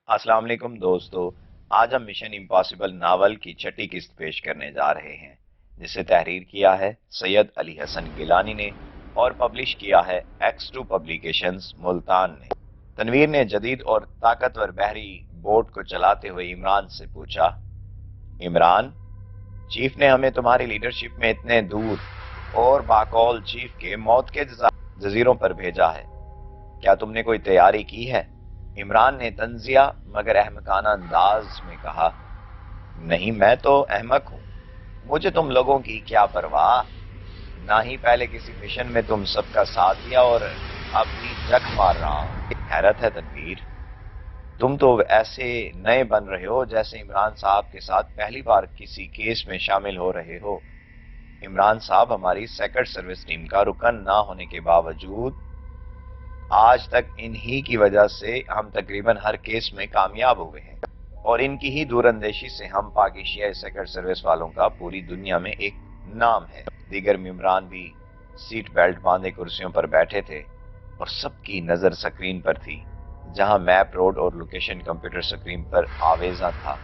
अस्सलाम वालेकुम दोस्तों। आज हम मिशन इम्पॉसिबल नावल की छठी किस्त पेश करने जा रहे हैं, जिसे तहरीर किया है सैयद अली हसन गिलानी ने और पब्लिश किया है X2 पब्लिकेशंस मुल्तान ने। तनवीर ने जदीद और ताकतवर बहरी बोट को चलाते हुए इमरान से पूछा, इमरान, चीफ ने हमें तुम्हारी लीडरशिप में इतने दूर और बाकौल चीफ के मौत के जजीरों पर भेजा है, क्या तुमने कोई तैयारी की है? इमरान ने तंजिया मगर अहमकाना अंदाज में कहा, नहीं, मैं तो अहमक हूं, मुझे तुम लोगों की क्या परवाह। ना ही पहले किसी मिशन में तुम सबका साथ दिया और अब भी जख मार रहा हूं। हैरत है तनवीर, तुम तो ऐसे नए बन रहे हो जैसे इमरान साहब के साथ पहली बार किसी केस में शामिल हो रहे हो। इमरान साहब हमारी सेक्रेट सर्विस टीम का रुकन ना होने के बावजूद आज तक इन्हीं की वजह से हम तकरीबन हर केस में कामयाब हो गए हैं, और इनकी ही दूरअंदेशी से हम पाकिस्तानी सेक्रेट सर्विस वालों का पूरी दुनिया में एक नाम है। दीगर मेंबरान भी सीट बेल्ट बांधे कुर्सियों पर बैठे थे और सबकी नजर स्क्रीन पर थी, जहां मैप, रोड और लोकेशन कंप्यूटर स्क्रीन पर आवेजा था,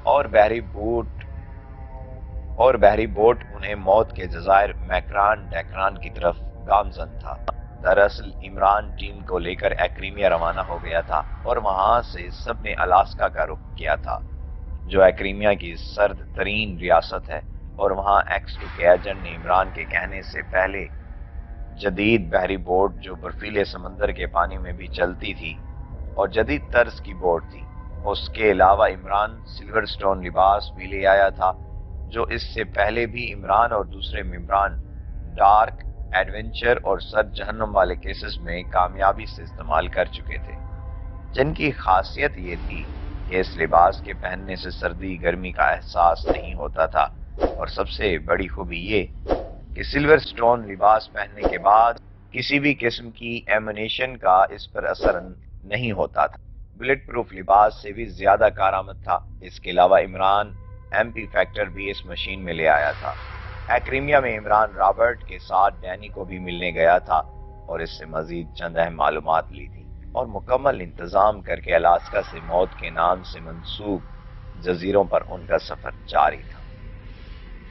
और बहरी बोट उन्हें मौत के जजायर मैक्रान डैक्रान की तरफ गामजन था। दरअसल इमरान टीम को लेकर एक्रीमिया रवाना हो गया था और वहां से सबने अलास्का का रुख किया था, जो एक्रीमिया की सर्द तरीन रियासत है, और वहां X2 के एजेंट ने इमरान के कहने से पहले जदीद बहरी बोट जो बर्फीले समंदर के पानी में भी चलती थी और जदीद तर्ज की बोट थी। उसके अलावा इमरान सिल्वर स्टोन लिबास भी ले आया था, जो इससे पहले भी इमरान और दूसरे मेंबरान डार्क एडवेंचर और सर जहन्नुम वाले केसेस में कामयाबी से इस्तेमाल कर चुके थे, जिनकी खासियत ये थी कि इस लिबास के पहनने से सर्दी गर्मी का एहसास नहीं होता था, और सबसे बड़ी खूबी ये कि सिल्वर स्टोन लिबास पहनने के बाद किसी भी किस्म की एमुनेशन का इस पर असर नहीं होता था। बुलेट प्रूफ लिबास से भी ज्यादा कारआमद था। इसके अलावा इमरान MP फैक्टर भी इस मशीन में ले आया था। एक्रीमिया में इमरान रॉबर्ट के साथ डैनी को भी मिलने गया था और इससे मजीद चंद अहम मालूमात ली थी, और मुकम्मल इंतजाम करके अलास्का से मौत के नाम से मंसूब जजीरों पर उनका सफर जारी था।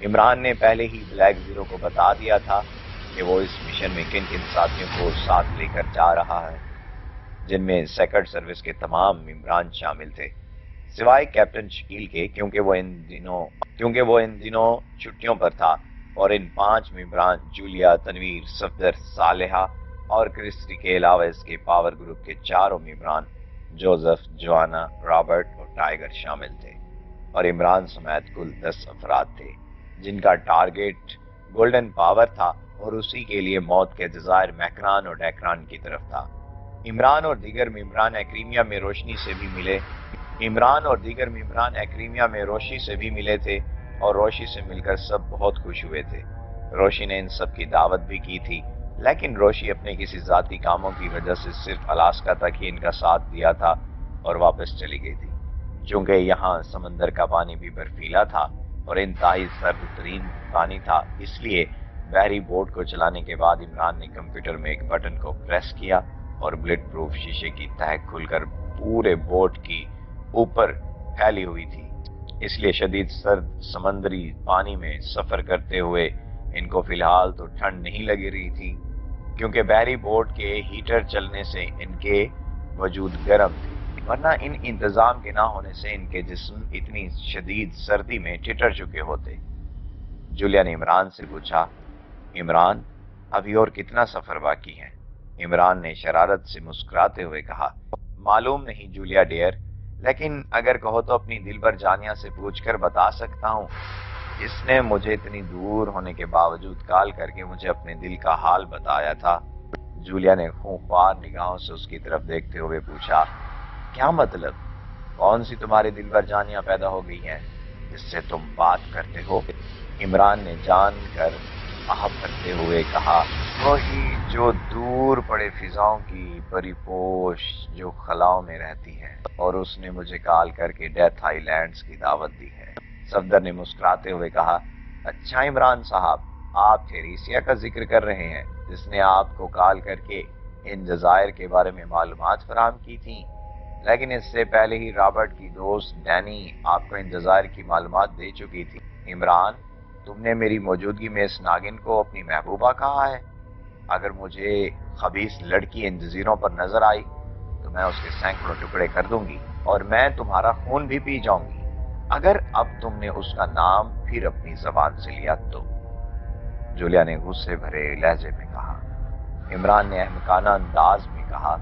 इमरान ने पहले ही ब्लैक जीरो को बता दिया था कि वो इस मिशन में किन किन साथियों को साथ लेकर जा रहा है, जिनमें सेक्रेट सर्विस के तमाम मेंबरान शामिल थे, सिवाय कैप्टन शकील के, क्योंकि वो इन दिनों छुट्टियों पर था, और इन 5 मेंबरान जूलिया, तनवीर, सफदर, सालेहा और क्रिस्टी के अलावा इसके पावर ग्रुप के चारों मेंबरान जोसेफ, जोआना, रॉबर्ट और टाइगर शामिल थे, और इमरान समेत कुल 10 अफराद थे, जिनका टारगेट गोल्डन पावर था और उसी के लिए मौत के जजायर मैक्रान और डैक्रान की तरफ था। इमरान और दीगर मेंबरान एक्रीमिया में रोशनी से भी मिले थे, और रोशी से मिलकर सब बहुत खुश हुए थे। रोशी ने इन सब की दावत भी की थी, लेकिन रोशी अपने किसी जाती कामों की वजह से सिर्फ अलास्का तक ही इनका साथ दिया था और वापस चली गई थी। चूंकि यहाँ समंदर का पानी भी बर्फीला था और इंतहाई सर्द तरीन पानी था, इसलिए बहरी बोट को चलाने के बाद इमरान ने कंप्यूटर में एक बटन को प्रेस किया और बुलेट प्रूफ शीशे की तह खुलकर पूरे बोट की ऊपर फैली हुई थी। इसलिए शदीद सर्द समंदरी पानी में सफर करते हुए इनको फिलहाल तो ठंड नहीं लग रही थी, क्योंकि बहरी बोट के हीटर चलने से इनके वजूद गर्म थे, वरना इन इंतजाम के ना होने से इनके जिस्म इतनी शदीद सर्दी में ठिठर चुके होते। जूलिया ने इमरान से पूछा, इमरान, अभी और कितना सफर बाकी है? इमरान ने शरारत से मुस्कुराते हुए कहा, मालूम नहीं जूलिया डियर, लेकिन अगर कहो तो अपनी दिलबर जानिया से पूछकर बता सकता हूँ। इसने मुझे इतनी दूर होने के बावजूद कॉल करके मुझे अपने दिल का हाल बताया था। जूलिया ने खूंखार निगाहों से उसकी तरफ देखते हुए पूछा, क्या मतलब? कौन सी तुम्हारी दिलबर जानिया पैदा हो गई है जिससे तुम बात करते हो? इमरान ने जानकर आह भरते हुए कहा, वही जो दूर पड़े फिजाओं की परिपोश जो खलाओं में रहती है, और उसने मुझे कॉल करके डेथ आइलैंड्स की दावत दी है। सफदर ने मुस्कुराते हुए कहा, अच्छा इमरान साहब, आप थेरेसिया का जिक्र कर रहे हैं, जिसने आपको कॉल करके इन जजायर के बारे में मालूमात फराहम की थी? لیکن اس سے پہلے ہی رابرٹ کی دوست ڈینی آپ کو انتظار کی معلومات دے چکی تھی۔ عمران، تم نے میری موجودگی میں اس ناگن کو اپنی محبوبہ کہا ہے؟ اگر مجھے خبیث لڑکی ان جزیروں پر نظر آئی تو میں اس کے سینکڑوں ٹکڑے کر دوں گی اور میں تمہارا خون بھی پی جاؤں گی۔ اگر اب تم نے اس کا نام پھر اپنی زبان سے لیا تو۔ جولیا نے غصے بھرے لہجے میں کہا۔ عمران نے احمقانہ انداز میں کہا،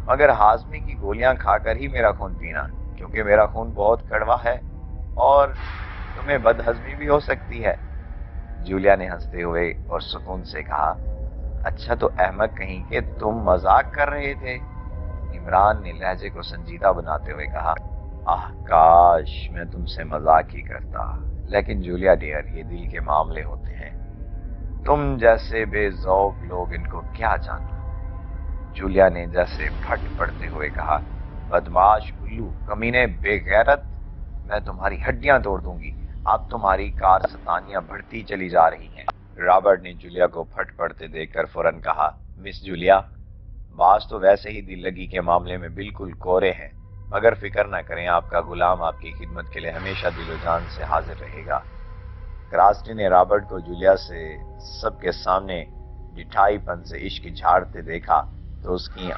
مگر ہاضمے کی گولیاں کھا کر ہی میرا خون پینا، کیونکہ میرا خون بہت کڑوا ہے اور تمہیں بدہضمی بھی ہو سکتی ہے۔ جولیا نے ہنستے ہوئے اور سکون سے کہا، اچھا تو احمق کہیں کہ تم مذاق کر رہے تھے۔ عمران نے لہجے کو سنجیدہ بناتے ہوئے کہا، کاش میں تم سے مذاق ہی کرتا، لیکن جولیا ڈیئر، یہ دل کے معاملے ہوتے ہیں، تم جیسے بے ذوق لوگ ان کو کیا جانتے۔ جولیا نے جیسے پھٹ پڑتے ہوئے کہا، بدماش الو، کمینے، بے غیرت، میں تمہاری ہڈیاں توڑ دوں گی۔ اب تمہاری کارستانیاں بڑھتی چلی جا رہی ہیں۔ رابرٹ نے جولیا کو پھٹ پڑتے دیکھ کر فوراً کہا، مس جولیا، باز تو ویسے ہی دل لگی کے معاملے میں بالکل کورے ہیں، مگر فکر نہ کریں، آپ کا غلام آپ کی خدمت کے لیے ہمیشہ دل و جان سے حاضر رہے گا۔ کراسٹی نے رابرٹ کو جولیا سے سب کے سامنے ڈٹھائی پن سے عشق جھاڑتے دیکھا تو اسے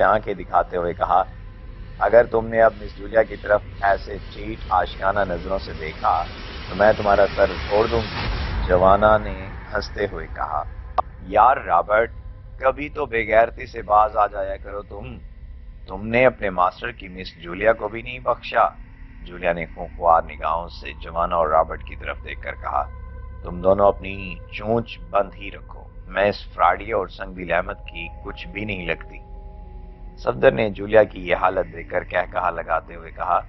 آنکھیں دکھاتے ہوئے کہا، اگر تم نے اب مس جولیا کی طرف ایسے ٹھیٹ عاشقانہ نظروں سے دیکھا تو میں تمہارا سر پھوڑ دوں گی۔ جوانا نے ہنستے ہوئے کہا، یار رابرٹ، کبھی تو بے غیرتی سے باز آ جایا کرو تم نے اپنے ماسٹر کی مس جولیا کو بھی نہیں بخشا۔ جولیا نے خونخوار نگاہوں سے جوانا اور رابرٹ کی طرف دیکھ کر کہا، تم دونوں اپنی چونچ بند ہی رکھو، میں اس فراڈی اور سنگ دل احمد کی کچھ بھی نہیں لگتی۔ صفدر نے جولیا کی یہ حالت دیکھ کر کہا لگاتے ہوئے کہا،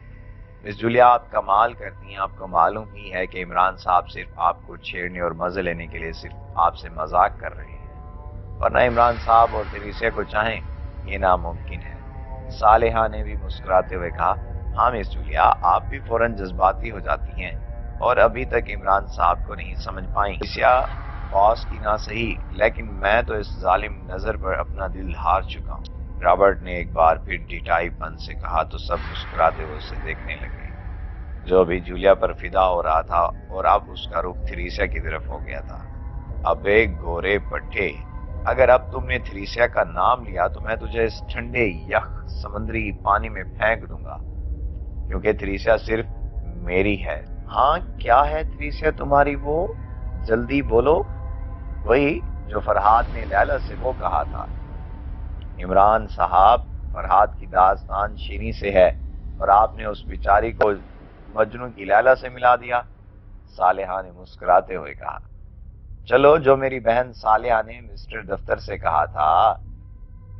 مس جولیا، آپ کمال کرتی ہیں، آپ کو معلوم ہی ہے کہ عمران صاحب صرف آپ کو چھیڑنے اور مزے لینے کے لیے صرف آپ سے مذاق کر رہے ہیں، ورنہ عمران صاحب اور تریسیا کو چاہیں یہ ناممکن ہے۔ صالحہ نے بھی مسکراتے ہوئے کہا، ہاں مس جولیا، آپ بھی فوراً جذباتی ہو جاتی ہیں اور ابھی تک عمران صاحب کو نہیں سمجھ پائیں۔ تریسیا باس کی نہ صحیح، لیکن میں تو اس ظالم نظر پر اپنا دل ہار چکا ہوں۔ رابرٹ نے ایک بار پھر ڈٹائی پن سے کہا تو سب مسکراتے ہوئے اسے دیکھنے لگے، جو بھی جولیا پر فدا ہو رہا تھا، اور اب اس کا رخ تھریسیا کی طرف ہو گیا تھا۔ اب ایک گورے پٹھے، اگر اب تم نے تھریسیا کا نام لیا تو میں تجھے اس ٹھنڈے یخ سمندری پانی میں پھینک دوں گا، کیونکہ تھریسیا صرف میری ہے۔ ہاں، کیا ہے تھریسیا تمہاری وہ؟ جلدی بولو۔ وہی جو فرحاد نے لیلا سے وہ کہا تھا۔ عمران صاحب، فرحاد کی داستان شیریں سے ہے اور آپ نے اس بیچاری کو مجنوں کی لیلا سے ملا دیا۔ صالحہ نے مسکراتے ہوئے کہا، چلو، جو میری بہن صالحہ نے مسٹر دفتر سے کہا تھا،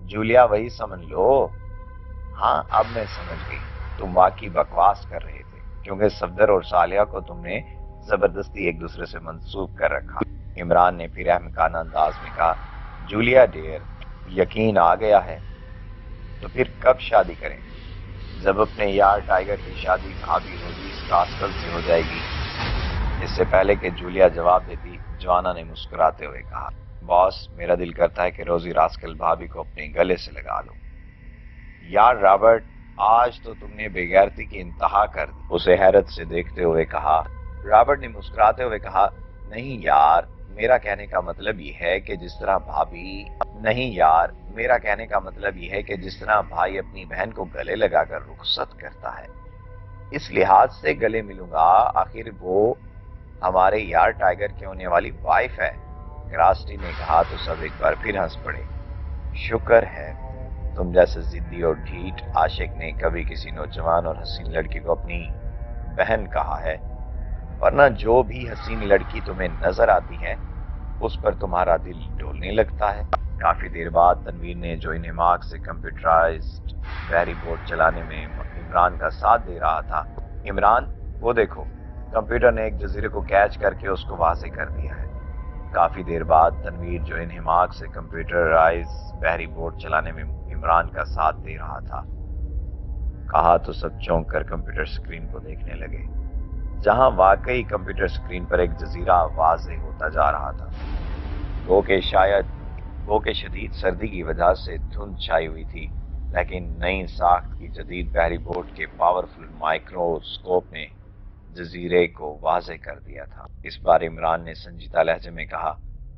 جولیا وہی سمجھ لو۔ ہاں، اب میں سمجھ گئی، تم واقعی بکواس کر رہے تھے، کیونکہ صفدر اور صالحہ کو تم نے زبردستی ایک دوسرے سے منسوب کر رکھا۔ عمران نے پھر احمقانہ انداز میں کہا، جولیا ڈیئر، یقین آ گیا ہے، تو پھر کب شادی کریں؟ جب اپنے یار ٹائیگر کی شادی بھابھی روزی راسکل سے ہو جائے گی۔ اس سے پہلے کہ جولیا جواب دیتی، جوانا نے مسکراتے ہوئے کہا، باس، میرا دل کرتا ہے کہ روزی راسکل بھابھی کو اپنے گلے سے لگا لوں۔ یار رابرٹ، آج تو تم نے بے غیرتی کی انتہا کر دی، اسے حیرت سے دیکھتے ہوئے کہا۔ رابرٹ نے مسکراتے ہوئے کہا، نہیں یار، میرا کہنے کا مطلب یہ ہے کہ جس طرح بھائی اپنی بہن کو گلے لگا کر رخصت کرتا ہے، اس لحاظ سے گلے ملوں گا، آخر وہ ہمارے یار ٹائیگر کی ہونے والی وائف ہے۔ کراسٹی نے کہا تو سب ایک بار پھر ہنس پڑے۔ شکر ہے تم جیسے ضدی اور ڈھیٹ عاشق نے کبھی کسی نوجوان اور حسین لڑکی کو اپنی بہن کہا ہے، ورنہ جو بھی حسین لڑکی تمہیں نظر آتی ہے اس پر تمہارا دل ڈولنے لگتا ہے۔ کافی دیر بعد تنویر نے، جو انہماک سے کمپیوٹرائزڈ بحری بوٹ چلانے میں عمران کا ساتھ دے رہا تھا، عمران وہ دیکھو، کمپیوٹر نے ایک جزیرے کو کیچ کر کے اس کو واضح کر دیا ہے۔ کافی دیر بعد تنویر، جو انہماک سے کمپیوٹرائزڈ بحری بوٹ چلانے میں عمران کا ساتھ دے رہا تھا، کہا تو سب چونک کر کمپیوٹر سکرین کو دیکھنے لگے، جہاں واقعی کمپیوٹر سکرین پر ایک جزیرہ واضح ہوتا جا رہا تھا۔ وہ کہ شدید سردی کی وجہ سے دھند چھائی ہوئی تھی लेकिन नई साख्त की जदीद बहरी बोट के पावरफुल माइक्रोस्कोप ने जजीरे को वाज़ेह कर दिया था। इस बार इमरान ने संजीदा लहजे में कहा,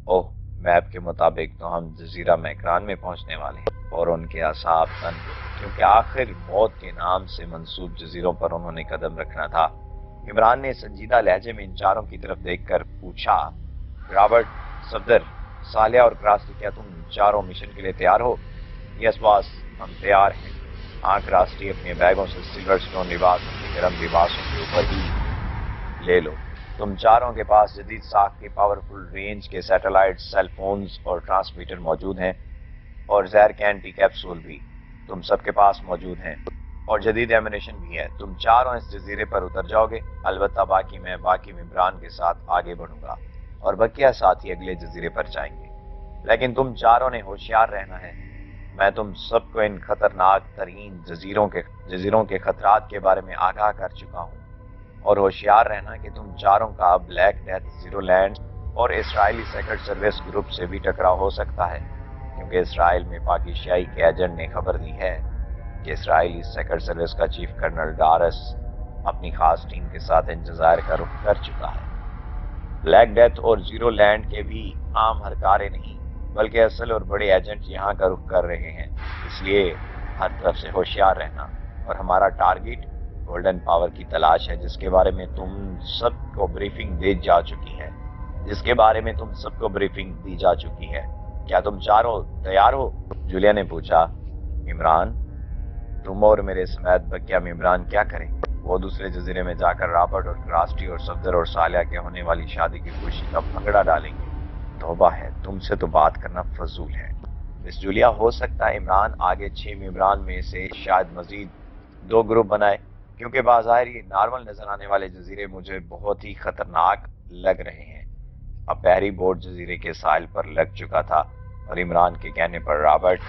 ओह, मैप के मुताबिक तो हम जजीरा मैकरान में पहुंचने वाले हैं। और उनके असाब तन गए, क्योंकि आखिर मौत के नाम से मंसूब जजीरों पर उन्होंने कदम रखना था। इमरान ने संजीदा लहजे में इन चारों की तरफ देखकर पूछा, रॉबर्ट, सफदर, सालिया और क्रास्टी, क्या तुम चारों मिशन के लिए तैयार हो? यस बॉस, हम तैयार हैं। हाँ क्रास्टी, अपने बैगों से सिल्वर स्टोन लिबास अपने गर्म लिबासों के ऊपर ही ले लो। तुम चारों के पास जदीद साख के पावरफुल रेंज के सैटेलाइट, सेल फोन्स और ट्रांसमीटर मौजूद हैं, और जहर के एंटी कैप्सूल भी तुम सबके पास मौजूद हैं, और जदीद एमिनेशन भी है। तुम चारों इस जजीरे पर उतर जाओगे, अलबत्ता मैं बाकी मेंबरान के साथ आगे बढ़ूंगा और बकिया साथी अगले जजीरे पर जाएंगे। लेकिन तुम चारों ने होशियार रहना है। मैं तुम सबको इन खतरनाक तरीन जजीरों के खतरात के बारे में आगाह कर चुका हूँ, और होशियार रहना कि तुम चारों का ब्लैक डेथ, जीरो लैंड और इसराइली सेक्रेट सर्विस ग्रुप से भी टकराव हो सकता है, क्योंकि इसराइल में पाकिस्तानी के एजेंट ने खबर दी है कि इसराइली सेक्रेट सर्विस का चीफ कर्नल डारस अपनी खास टीम के साथ इंतजार का रुख कर चुका है। ब्लैक डेथ और जीरो लैंड के भी आम हरकारे नहीं, बल्कि असल और बड़े एजेंट यहाँ का रुख कर रहे हैं। इसलिए हर तरफ से होशियार रहना। और हमारा टारगेट गोल्डन पावर की तलाश है, जिसके बारे में तुम सबको ब्रीफिंग दी जा चुकी है। क्या तुम चारों तैयार हो? जूलिया ने पूछा। इमरान, तुम और मेरे समेत बकिया इमरान क्या करें? वो दूसरे जजीरे में जाकर रॉबर्ट और क्रास्टी और सफदर और सालिया के होने वाली शादी की खुशी का भंगड़ा डालेंगे। तौबा है, तुमसे तो बात करना फजूल है। मिस जूलिया, हो सकता है इमरान आगे 6 मेंबरान में से शायद मजीद 2 ग्रुप बनाए, क्योंकि बाज़ाहिर ये नॉर्मल नजर आने वाले जजीरे मुझे बहुत ही खतरनाक लग रहे हैं। अब बहरी बोट जजीरे के साहिल पर लग चुका था, और इमरान के कहने पर रॉबर्ट,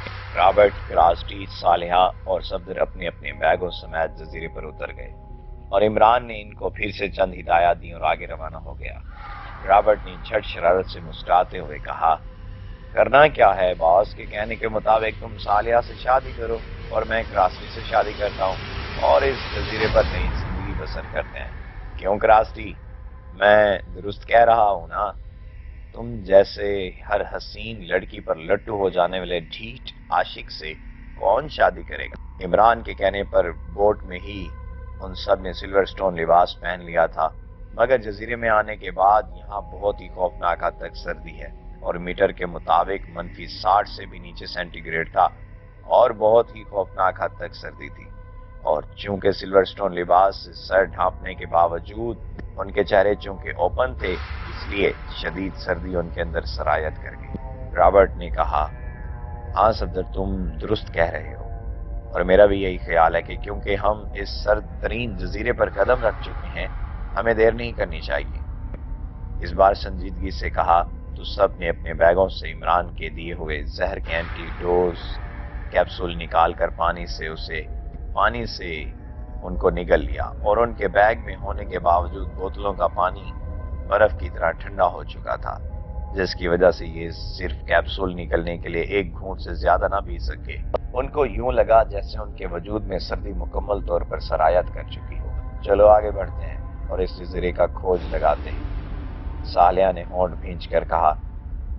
क्रास्टी, सालिहा और सफदर अपने अपने बैगों समेत जजीरे पर उतर गए, और इमरान ने इनको फिर से चंद हिदायत दी और आगे रवाना हो गया। रॉबर्ट ने झट शरारत से मुस्कुराते हुए कहा, करना क्या है? बॉस के कहने के मुताबिक तुम सालिया से शादी करो और मैं क्रास्टी से शादी करता हूँ और इस जजीरे पर नई जिंदगी बसर करते हैं। क्यों क्रास्टी, मैं दुरुस्त कह रहा हूँ ना? तुम जैसे हर हसीन लड़की पर लट्टू हो जाने वाले ढीठ आशिक से कौन शादी करेगा? इमरान के कहने पर बोट में ही उन सब ने सिल्वर स्टोन लिबास पहन लिया था, मगर जजीरे में आने के बाद यहाँ बहुत ही खौफनाक हद तक सर्दी है, और मीटर के मुताबिक -60 से भी नीचे सेंटीग्रेड था, और बहुत ही खौफनाक हद तक सर्दी थी। और चूंकि सिल्वर स्टोन लिबास से सर ढांपने के बावजूद उनके चेहरे चूंकि ओपन थे, इसलिए शदीद सर्दी उनके अंदर सरायत कर गई। रॉबर्ट ने कहा, हाँ सफदर, तुम दुरुस्त कह रहे हो, और मेरा भी यही ख्याल है कि क्योंकि हम इस सर्द तरीन जजीरे पर कदम रख चुके हैं, हमें देर नहीं करनी चाहिए। इस बार संजीदगी से कहा तो सब ने अपने बैगों से इमरान के दिए हुए जहर के एंटीडोज कैप्सूल निकाल कर पानी से उनको निगल लिया, और उनके बैग में होने के बावजूद बोतलों का पानी बर्फ की तरह ठंडा हो चुका था, जिसकी वजह से ये सिर्फ कैप्सूल निकलने के लिए एक घूंट से ज्यादा ना पी सके। उनको यूं लगा जैसे उनके वजूद में सर्दी मुकम्मल तौर पर सरायत कर चुकी हो। चलो आगे बढ़ते हैं और इस जजीरे का खोज लगाते हैं। सालिया ने होंठ भींच कर कहा,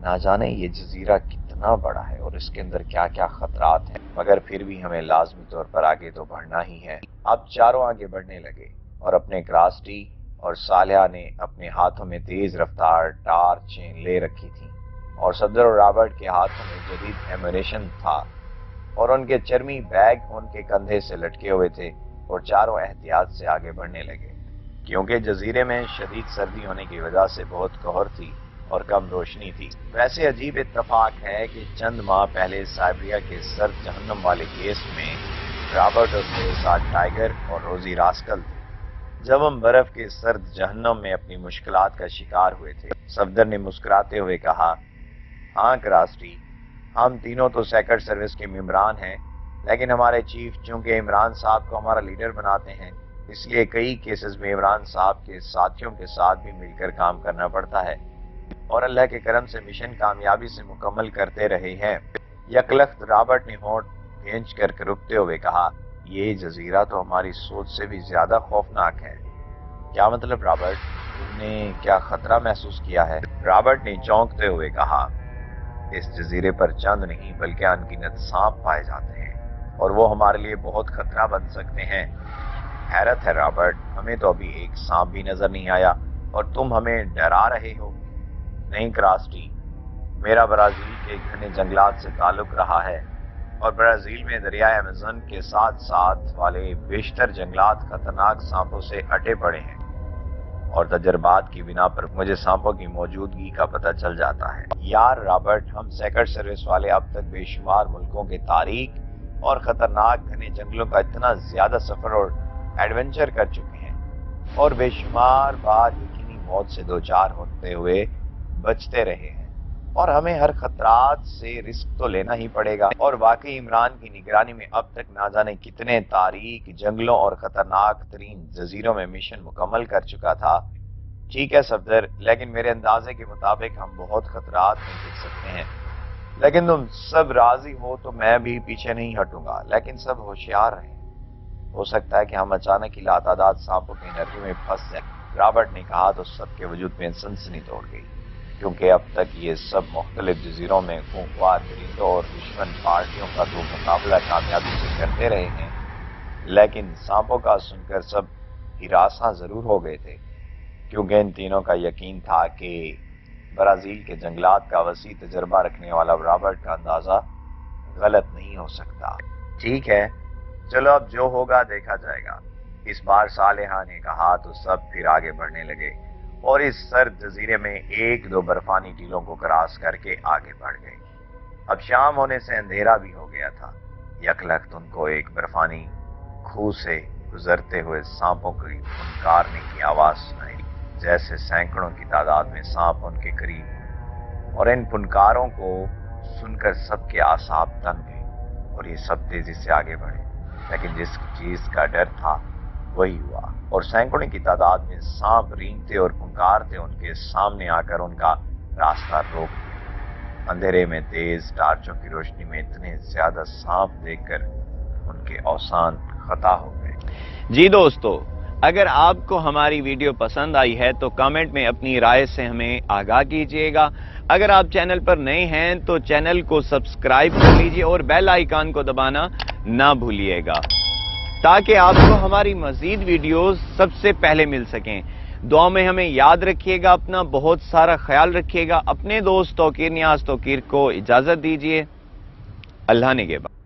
ना जाने ये जजीरा कितना बड़ा है और इसके अंदर क्या क्या खतरात हैं, मगर फिर भी हमें लाजमी तौर पर आगे तो बढ़ना ही है। अब चारों आगे बढ़ने लगे, और अपने क्रास्टी और सालिया ने अपने हाथों में तेज रफ्तार टार्चें ले रखी थी, और सफदर और रॉबर्ट के हाथों में जदीद एम्यूनेशन था, और उनके चर्मी बैग उनके कंधे से लटके हुए थे, और चारों एहतियात से आगे बढ़ने लगे, क्योंकि जजीरे में शदीद सर्दी होने की वजह से बहुत कहर थी और कम रोशनी थी। वैसे अजीब इत्तेफाक है कि चंद माह पहले साइबेरिया के सर्द जहन्नम वाले केस में रॉबर्ट और मेरे साथ टाइगर और रोजी रास्कल थे, जब हम बर्फ के सर्द जहन्नम में अपनी मुश्किलात का शिकार हुए थे। सफदर ने मुस्कुराते हुए कहा, हाँ क्रास्टी, हम तीनों तो सेक्रेट सर्विस के मेंबरान हैं, लेकिन हमारे चीफ चूंकि इमरान साहब को हमारा लीडर बनाते हैं, इसलिए कई केसेस में इमरान साहब के साथियों के साथ भी मिलकर काम करना पड़ता है, और अल्लाह के करम से मिशन कामयाबी से मुकम्मल करते रहे हैं। यकलख्त रॉबर्ट ने होंठ کھینچ کر رکتے ہوئے کہا، یہ جزیرہ تو ہماری سوچ سے بھی زیادہ خوفناک ہے۔ کیا مطلب رابرٹ؟ تم نے کیا خطرہ محسوس کیا ہے؟ رابرٹ نے چونکتے ہوئے کہا، اس جزیرے پر چند نہیں بلکہ انگنت سانپ پائے جاتے ہیں اور وہ ہمارے لیے بہت خطرہ بن سکتے ہیں۔ حیرت ہے رابرٹ، ہمیں تو ابھی ایک سانپ بھی نظر نہیں آیا اور تم ہمیں ڈرا رہے ہو۔ نہیں کراسٹی، میرا برازیل کے گھنے جنگلات سے تعلق رہا ہے اور برازیل میں دریائے ایمیزن کے ساتھ ساتھ والے بیشتر جنگلات خطرناک سانپوں سے اٹے پڑے ہیں اور تجربات کی بنا پر مجھے سانپوں کی موجودگی کا پتہ چل جاتا ہے۔ یار رابرٹ، ہم سیکرٹ سروس والے اب تک بے شمار ملکوں کے تاریک اور خطرناک گھنے جنگلوں کا اتنا زیادہ سفر اور ایڈونچر کر چکے ہیں اور بے شمار بار یقینی موت سے دوچار ہوتے ہوئے بچتے رہے ہیں، اور ہمیں ہر خطرات سے رسک تو لینا ہی پڑے گا۔ اور واقعی عمران کی نگرانی میں اب تک نہ جانے کتنے تاریک جنگلوں اور خطرناک ترین جزیروں میں مشن مکمل کر چکا تھا۔ ٹھیک ہے صفدر، لیکن میرے اندازے کے مطابق ہم بہت خطرات میں گر سکتے ہیں، لیکن تم سب راضی ہو تو میں بھی پیچھے نہیں ہٹوں گا، لیکن سب ہوشیار رہیں، ہو سکتا ہے کہ ہم اچانک ہی لاتعداد سانپوں کی انرجی میں پھنس جائیں۔ رابرٹ نے کہا تو سب کے وجود میں سنسنی توڑ گئی، کیونکہ اب تک یہ سب مختلف جزیروں میں خونخوار درندوں اور دشمن پارٹیوں کا تو مقابلہ کامیابی سے کرتے رہے ہیں، لیکن سانپوں کا سن کر سب ہراساں ضرور ہو گئے تھے، کیونکہ ان تینوں کا یقین تھا کہ برازیل کے جنگلات کا وسیع تجربہ رکھنے والا رابرٹ کا اندازہ غلط نہیں ہو سکتا۔ ٹھیک ہے، چلو اب جو ہوگا دیکھا جائے گا، اس بار صالحہ نے کہا تو سب پھر آگے بڑھنے لگے اور اس سرد جزیرے میں ایک دو برفانی ٹیلوں کو کراس کر کے آگے بڑھ گئے۔ اب شام ہونے سے اندھیرا بھی ہو گیا تھا۔ یکلخت ان کو ایک برفانی کھو سے گزرتے ہوئے سانپوں کی پھنکارنے کی آواز سنائی، جیسے سینکڑوں کی تعداد میں سانپ ان کے قریب ہوں، اور ان پھنکاروں کو سن کر سب کے اعصاب تن گئے اور یہ سب تیزی سے آگے بڑھے، لیکن جس چیز کا ڈر تھا وہی ہوا، اور سینکڑوں کی تعداد میں سانپ رینگتے اور پھنکارتے ان کے سامنے آ کر ان کا راستہ روک دیا۔ اندھیرے میں تیز ٹارچوں کی روشنی میں اتنے زیادہ سانپ دیکھ کر ان کے اوسان خطا ہو گئے۔ جی دوستو، اگر آپ کو ہماری ویڈیو پسند آئی ہے تو کامنٹ میں اپنی رائے سے ہمیں آگاہ کیجیے گا۔ اگر آپ چینل پر نئے ہیں تو چینل کو سبسکرائب کر لیجیے اور بیل آئیکن کو دبانا نہ بھولیے گا، تاکہ آپ کو ہماری مزید ویڈیوز سب سے پہلے مل سکیں۔ دعا میں ہمیں یاد رکھیے گا، اپنا بہت سارا خیال رکھیے گا۔ اپنے دوست توقیر نیاز توقیر کو اجازت دیجیے۔ اللہ نگہبان۔